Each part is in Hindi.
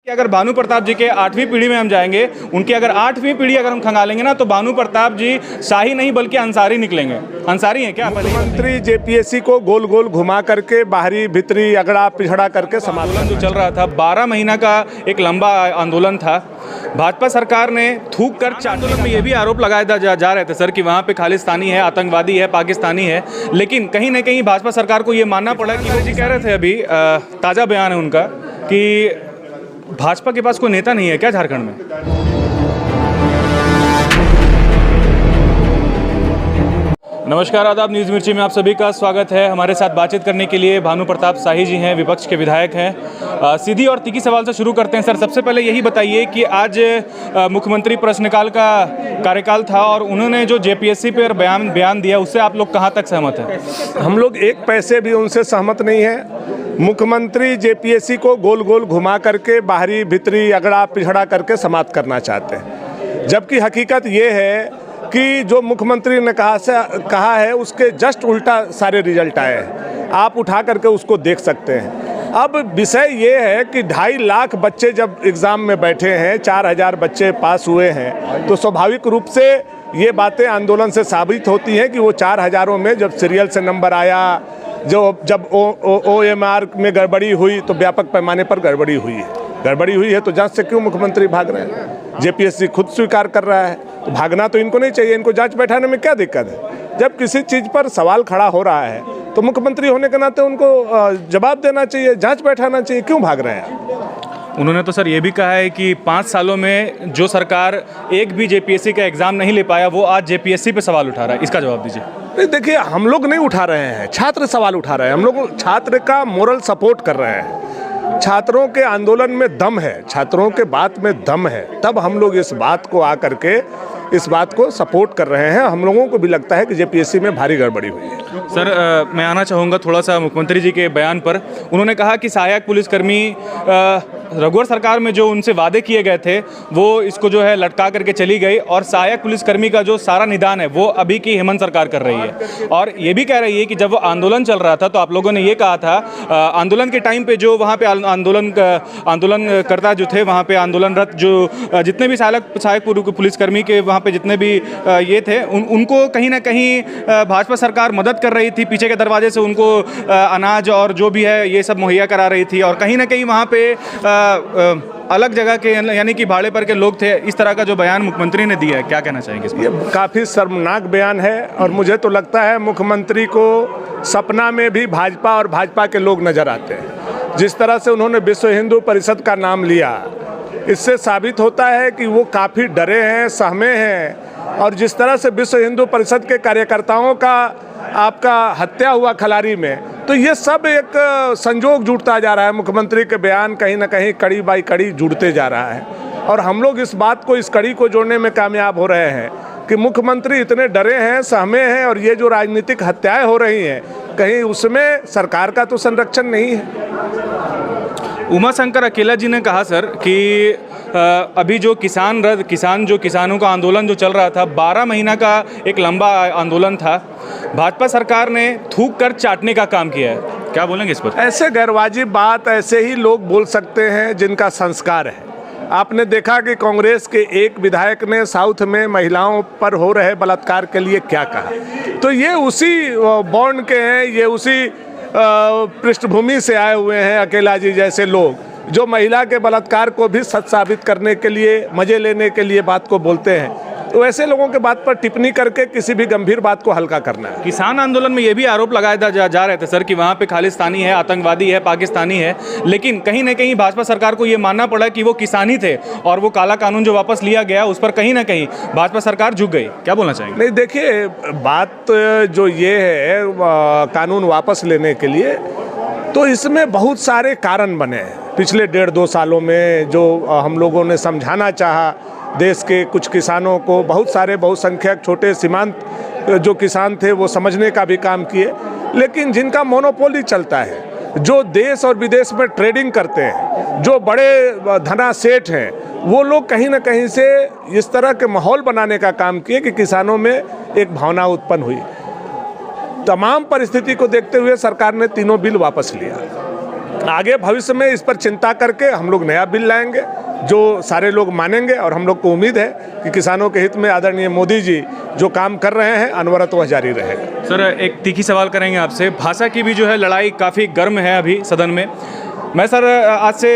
अगर भानु प्रताप जी के 8वीं पीढ़ी में हम जाएंगे, उनकी अगर 8वीं पीढ़ी अगर हम खंगालेंगे ना, तो भानु प्रताप जी शाही नहीं बल्कि अंसारी निकलेंगे। अंसारी हैं क्या? मुख्यमंत्री जेपीएससी को गोल गोल घुमा करके बाहरी भीतरी अगड़ा पिछड़ा करके आंदोलन जो चल रहा था 12 महीना का एक लंबा आंदोलन था। भाजपा सरकार ने थूक कर आंदोलन में ये भी आरोप लगाए जा रहे थे सर कि वहाँ पे खालिस्तानी है, आतंकवादी है, पाकिस्तानी है, लेकिन कहीं ना कहीं भाजपा सरकार को ये मानना पड़ा कि जी कह रहे थे अभी ताज़ा बयान है उनका कि भाजपा के पास कोई नेता नहीं है क्या झारखंड में? नमस्कार, आदाब, न्यूज़ मिर्ची में आप सभी का स्वागत है। हमारे साथ बातचीत करने के लिए भानु प्रताप शाही जी हैं, विपक्ष के विधायक हैं। सीधी और तीखी सवाल से शुरू करते हैं सर। सबसे पहले यही बताइए कि आज मुख्यमंत्री प्रश्नकाल का कार्यकाल था और उन्होंने जो जेपीएससी पर बयान दिया, उससे आप लोग कहाँ तक सहमत हैं? हम लोग एक पैसे भी उनसे सहमत नहीं है। मुख्यमंत्री जेपीएससी को गोल गोल घुमा करके बाहरी भीतरी अगड़ा पिछड़ा करके समाप्त करना चाहते हैं, जबकि हकीकत ये है कि जो मुख्यमंत्री ने कहा है उसके जस्ट उल्टा सारे रिजल्ट आए हैं। आप उठा करके उसको देख सकते हैं। अब विषय ये है कि 2.5 लाख बच्चे जब एग्ज़ाम में बैठे हैं, 4000 बच्चे पास हुए हैं, तो स्वाभाविक रूप से ये बातें आंदोलन से साबित होती हैं कि वो 4000 में जब सीरियल से नंबर आया, जब OMR में गड़बड़ी हुई तो व्यापक पैमाने पर गड़बड़ी हुई है तो जांच से क्यों मुख्यमंत्री भाग रहे हैं? जेपीएससी खुद स्वीकार कर रहा है, तो भागना तो इनको नहीं चाहिए। इनको जांच बैठाने में क्या दिक्कत है? जब किसी चीज़ पर सवाल खड़ा हो रहा है तो मुख्यमंत्री होने के नाते उनको जवाब देना चाहिए, जांच बैठाना चाहिए। क्यों भाग रहे हैं? उन्होंने तो सर ये भी कहा है कि 5 सालों में जो सरकार एक भी जेपीएससी का एग्ज़ाम नहीं ले पाया, वो आज जेपीएससी पे सवाल उठा रहा है। इसका जवाब दीजिए। नहीं, देखिए, हम लोग नहीं उठा रहे हैं, छात्र सवाल उठा रहे हैं। हम लोग छात्र का मोरल सपोर्ट कर रहे हैं। छात्रों के आंदोलन में दम है, छात्रों के बात में दम है, तब हम लोग इस बात को आकर के इस बात को सपोर्ट कर रहे हैं। हम लोगों को भी लगता है कि जेपीएससी में भारी गड़बड़ी हुई है। सर, मैं आना चाहूँगा थोड़ा सा मुख्यमंत्री जी के बयान पर। उन्होंने कहा कि सहायक पुलिसकर्मी रघुवर सरकार में जो उनसे वादे किए गए थे वो इसको जो है लटका करके चली गई, और सहायक पुलिसकर्मी का जो सारा निदान है वो अभी की हेमंत सरकार कर रही है। और ये भी कह रही है कि जब वो आंदोलन चल रहा था तो आप लोगों ने ये कहा था, आंदोलन के टाइम पे जो वहाँ पे आंदोलनकर्ता जो थे, वहाँ पे आंदोलनरत जो जितने भी सहायक पुलिसकर्मी के वहाँ पे जितने भी ये थे, उनको कहीं ना कहीं भाजपा सरकार मदद कर रही थी, पीछे के दरवाजे से उनको अनाज और जो भी है ये सब मुहैया करा रही थी, और कहीं ना कहीं वहाँ पे अलग जगह के यानी कि भाड़े पर के लोग थे। इस तरह का जो बयान मुख्यमंत्री ने दिया है, क्या कहना चाहेंगे इस पर? ये काफ़ी शर्मनाक बयान है, और मुझे तो लगता है मुख्यमंत्री को सपना में भी भाजपा और भाजपा के लोग नजर आते हैं। जिस तरह से उन्होंने विश्व हिंदू परिषद का नाम लिया, इससे साबित होता है कि वो काफ़ी डरे हैं, सहमे हैं। और जिस तरह से विश्व हिंदू परिषद के कार्यकर्ताओं का आपका हत्या हुआ खलारी में, तो ये सब एक संजोग जुड़ता जा रहा है। मुख्यमंत्री के बयान कहीं ना कहीं कड़ी बाई कड़ी जुड़ते जा रहा है, और हम लोग इस बात को, इस कड़ी को जोड़ने में कामयाब हो रहे हैं कि मुख्यमंत्री इतने डरे हैं, सहमे हैं, और ये जो राजनीतिक हत्याएं हो रही हैं, कहीं उसमें सरकार का तो संरक्षण नहीं है। उमाशंकर अकेला जी ने कहा सर कि अभी जो किसानों का आंदोलन जो चल रहा था, 12 महीना का एक लंबा आंदोलन था, भाजपा सरकार ने थूक कर चाटने का काम किया है। क्या बोलेंगे इस पर? ऐसे गैरवाजिब बात ऐसे ही लोग बोल सकते हैं जिनका संस्कार है। आपने देखा कि कांग्रेस के एक विधायक ने साउथ में महिलाओं पर हो रहे बलात्कार के लिए क्या कहा, तो ये उसी बॉन्ड के हैं, ये उसी पृष्ठभूमि से आए हुए हैं अकेला जी जैसे लोग, जो महिला के बलात्कार को भी सच साबित करने के लिए, मजे लेने के लिए बात को बोलते हैं। तो ऐसे लोगों के बात पर टिप्पणी करके किसी भी गंभीर बात को हल्का करना है। किसान आंदोलन में ये भी आरोप लगाए जा रहे थे सर कि वहाँ पे खालिस्तानी है, आतंकवादी है, पाकिस्तानी है, लेकिन कहीं ना कहीं भाजपा सरकार को ये मानना पड़ा कि वो किसानी थे, और वो काला कानून जो वापस लिया गया उस पर कहीं ना कहीं भाजपा सरकार झुक गई। क्या बोलना चाहेंगे? नहीं, देखिए, बात जो ये है कानून वापस लेने के लिए, तो इसमें बहुत सारे कारण बने हैं। पिछले 1.5-2 सालों में जो हम लोगों ने समझाना चाहा देश के कुछ किसानों को, बहुत सारे बहुसंख्यक छोटे सीमांत जो किसान थे वो समझने का भी काम किए, लेकिन जिनका मोनोपोली चलता है, जो देश और विदेश में ट्रेडिंग करते हैं, जो बड़े धना सेठ हैं, वो लोग कहीं ना कहीं से इस तरह के माहौल बनाने का काम किए कि किसानों में एक भावना उत्पन्न हुई। तमाम परिस्थिति को देखते हुए सरकार ने तीनों बिल वापस लिया। आगे भविष्य में इस पर चिंता करके हम लोग नया बिल लाएंगे जो सारे लोग मानेंगे, और हम लोग को उम्मीद है कि किसानों के हित में आदरणीय मोदी जी जो काम कर रहे हैं अनवरत वह जारी रहेगा। सर, एक तीखी सवाल करेंगे आपसे। भाषा की भी जो है लड़ाई काफ़ी गर्म है अभी सदन में। मैं सर आज से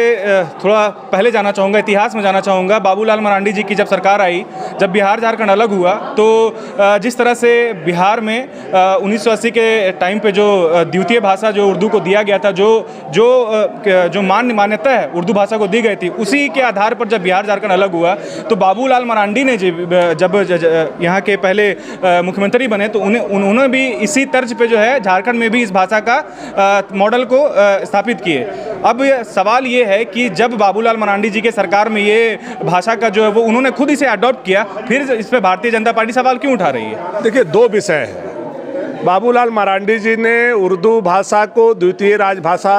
थोड़ा पहले जाना चाहूँगा, इतिहास में जाना चाहूँगा। बाबूलाल मरांडी जी की जब सरकार आई, जब बिहार झारखंड अलग हुआ, तो जिस तरह से बिहार में 1980 के टाइम पे जो द्वितीय भाषा जो उर्दू को दिया गया था, जो मान्यता है उर्दू भाषा को दी गई थी, उसी के आधार पर जब बिहार झारखंड अलग हुआ तो बाबूलाल मरांडी ने जब यहाँ के पहले मुख्यमंत्री बने तो उन्होंने भी इसी तर्ज पे जो है झारखंड में भी इस भाषा का मॉडल को स्थापित किए। अब सवाल ये है कि जब बाबूलाल मरांडी जी के सरकार में ये भाषा का जो है वो उन्होंने खुद इसे अडॉप्ट किया, फिर इस पे भारतीय जनता पार्टी सवाल क्यों उठा रही है? देखिए, दो विषय है। बाबूलाल मरांडी जी ने उर्दू भाषा को द्वितीय राजभाषा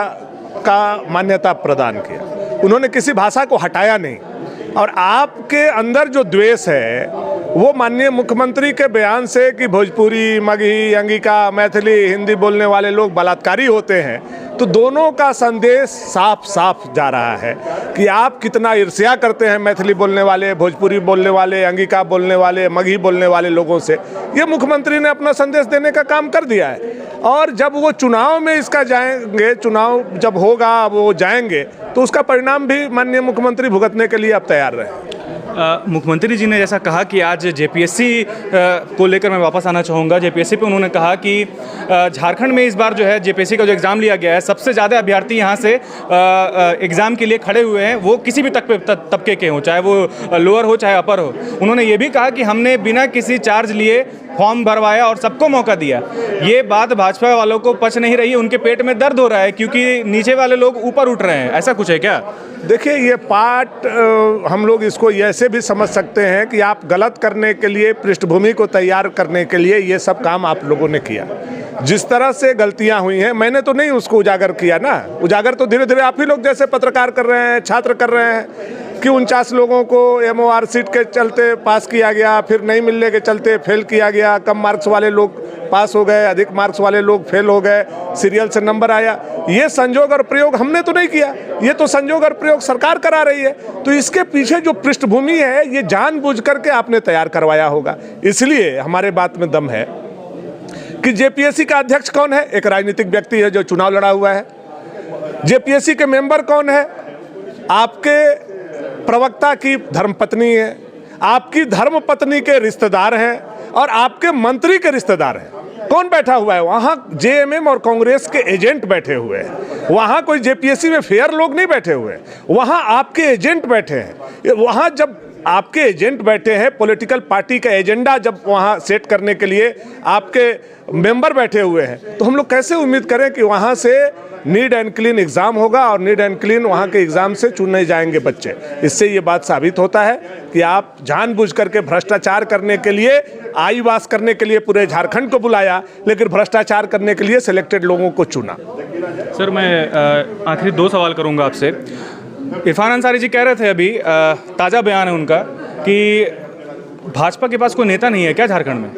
का मान्यता प्रदान किया, उन्होंने किसी भाषा को हटाया नहीं। और आपके अंदर जो द्वेष है वो माननीय मुख्यमंत्री के बयान से कि भोजपुरी, मगही, अंगिका, मैथिली, हिंदी बोलने वाले लोग बलात्कारी होते हैं, तो दोनों का संदेश साफ साफ जा रहा है कि आप कितना ईर्ष्या करते हैं मैथिली बोलने वाले, भोजपुरी बोलने वाले, अंगिका बोलने वाले, मगही बोलने वाले लोगों से। ये मुख्यमंत्री ने अपना संदेश देने का काम कर दिया है। और जब वो चुनाव में इसका जाएंगे, चुनाव जब होगा वो जाएंगे, तो उसका परिणाम भी माननीय मुख्यमंत्री भुगतने के लिए अब तैयार रहे। मुख्यमंत्री जी ने जैसा कहा कि आज जेपीएससी को लेकर मैं वापस आना चाहूँगा। जेपीएससी पे उन्होंने कहा कि झारखंड में इस बार जो है जेपीएससी का जो एग्ज़ाम लिया गया है, सबसे ज़्यादा अभ्यर्थी यहाँ से एग्ज़ाम के लिए खड़े हुए हैं, वो किसी भी तबके के हों, चाहे वो लोअर हो चाहे अपर हो। उन्होंने ये भी कहा कि हमने बिना किसी चार्ज लिए फॉर्म भरवाया और सबको मौका दिया। ये बात भाजपा वालों को पच नहीं रही है, उनके पेट में दर्द हो रहा है क्योंकि नीचे वाले लोग ऊपर उठ रहे हैं। ऐसा कुछ है क्या? देखिए, ये पार्ट हम लोग इसको ऐसे भी समझ सकते हैं कि आप गलत करने के लिए, पृष्ठभूमि को तैयार करने के लिए ये सब काम आप लोगों ने किया। जिस तरह से गलतियां हुई हैं, मैंने तो नहीं उसको उजागर किया ना, उजागर तो धीरे धीरे आप ही लोग जैसे पत्रकार कर रहे हैं, छात्र कर रहे हैं कि 49 लोगों को MOR सीट के चलते पास किया गया, फिर नहीं मिलने के चलते फेल किया गया, कम मार्क्स वाले लोग पास हो गए, अधिक मार्क्स वाले लोग फेल हो गए, सीरियल से नंबर आया। ये संजोग और प्रयोग हमने तो नहीं किया, ये तो संजोग और प्रयोग सरकार करा रही है। तो इसके पीछे जो पृष्ठभूमि है ये जानबूझ करके आपने तैयार करवाया होगा। इसलिए हमारे बात में दम है कि जेपीएससी का अध्यक्ष कौन है? एक राजनीतिक व्यक्ति है जो चुनाव लड़ा हुआ है। जेपीएससी के मेंबर कौन है? आपके प्रवक्ता की धर्मपत्नी है, आपकी धर्मपत्नी के रिश्तेदार हैं और आपके मंत्री के रिश्तेदार हैं। कौन बैठा हुआ है वहाँ? जेएमएम और कांग्रेस के एजेंट बैठे हुए हैं। वहाँ कोई जेपीएससी में फेयर लोग नहीं बैठे हुए, वहाँ आपके एजेंट बैठे हैं। वहाँ जब आपके एजेंट बैठे हैं, पॉलिटिकल पार्टी का एजेंडा जब वहाँ सेट करने के लिए आपके मेंबर बैठे हुए हैं, तो हम लोग कैसे उम्मीद करें कि वहाँ से नीड एंड क्लीन एग्ज़ाम होगा और नीड एंड क्लीन वहाँ के एग्ज़ाम से चुने जाएंगे बच्चे। इससे ये बात साबित होता है कि आप जानबूझ करके भ्रष्टाचार करने के लिए, आईवास करने के लिए पूरे झारखंड को बुलाया, लेकिन भ्रष्टाचार करने के लिए सिलेक्टेड लोगों को चुना। सर, मैं आखिरी 2 सवाल करूँगा आपसे। इरफान अंसारी जी कह रहे थे अभी, ताज़ा बयान है उनका, कि भाजपा के पास कोई नेता नहीं है क्या झारखंड में,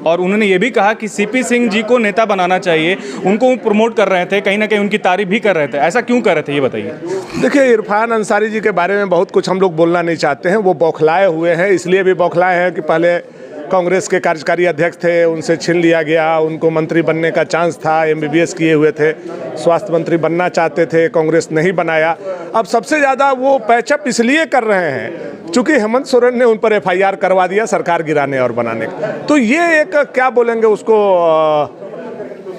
और उन्होंने ये भी कहा कि सीपी सिंह जी को नेता बनाना चाहिए, उनको प्रमोट कर रहे थे, कहीं ना कहीं उनकी तारीफ भी कर रहे थे। ऐसा क्यों कर रहे थे, ये बताइए। देखिए, इरफान अंसारी जी के बारे में बहुत कुछ हम लोग बोलना नहीं चाहते हैं। वो बौखलाए हुए हैं, इसलिए भी बौखलाए हैं कि पहले कांग्रेस के कार्यकारी अध्यक्ष थे, उनसे छीन लिया गया, उनको मंत्री बनने का चांस था, MBBS किए हुए थे, स्वास्थ्य मंत्री बनना चाहते थे, कांग्रेस नहीं बनाया। अब सबसे ज़्यादा वो पैचअप इसलिए कर रहे हैं चूँकि हेमंत सोरेन ने उन पर FIR करवा दिया सरकार गिराने और बनाने का। तो ये एक क्या बोलेंगे उसको,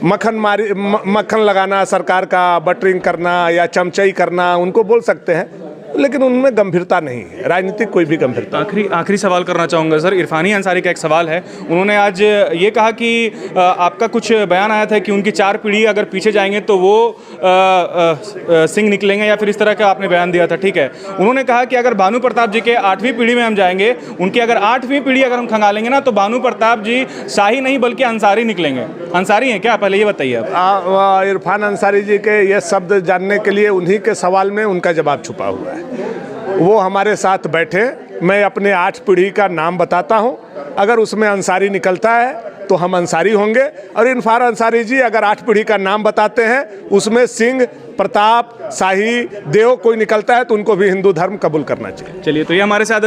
मक्खन लगाना, सरकार का बटरिंग करना या चमचई करना, उनको बोल सकते हैं, लेकिन उनमें गंभीरता नहीं है, राजनीतिक कोई भी गंभीरता। आखिरी सवाल करना चाहूँगा सर। इरफानी अंसारी का एक सवाल है, उन्होंने आज ये कहा कि आपका कुछ बयान आया था कि उनकी 4 पीढ़ी अगर पीछे जाएंगे तो वो सिंह निकलेंगे, या फिर इस तरह का आपने बयान दिया था, ठीक है। उन्होंने कहा कि अगर भानु प्रताप जी के 8वीं पीढ़ी में हम जाएंगे, उनकी अगर 8वीं पीढ़ी अगर हम खंगालेंगे ना, तो भानु प्रताप जी शाही नहीं बल्कि अंसारी निकलेंगे। अंसारी हैं क्या, पहले ये बताइए आप। इरफान अंसारी जी के ये शब्द जानने के लिए उन्हीं के सवाल में उनका जवाब छुपा हुआ है। वो हमारे साथ बैठे, मैं अपने 8 पीढ़ी का नाम बताता हूं, अगर उसमें अंसारी निकलता है तो हम अंसारी होंगे, और इरफान अंसारी जी अगर 8 पीढ़ी का नाम बताते हैं उसमें सिंह प्रताप, शाही, देव कोई निकलता है तो उनको भी हिंदू धर्म कबूल करना चाहिए। चलिए, तो ये हमारे साथ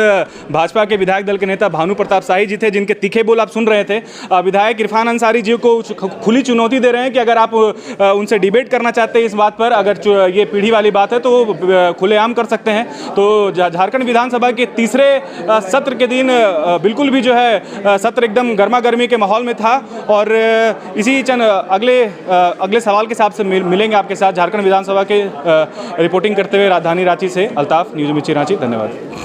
भाजपा के विधायक दल के नेता भानु प्रताप शाही जी थे, जिनके तीखे बोल आप सुन रहे थे। विधायक इरफान अंसारी जी को खुली चुनौती दे रहे हैं कि अगर आप उनसे डिबेट करना चाहते हैं इस बात पर, अगर ये पीढ़ी वाली बात है तो खुलेआम कर सकते हैं। तो झारखंड विधानसभा के तीसरे सत्र के दिन बिल्कुल भी जो है सत्र एकदम गर्मा गर्मी के माहौल में था। और इसी चंद अगले सवाल के हिसाब से मिलेंगे आपके साथ। झारखंड विधानसभा के रिपोर्टिंग करते हुए राजधानी रांची से अल्ताफ, न्यूज़ मिर्ची रांची। धन्यवाद।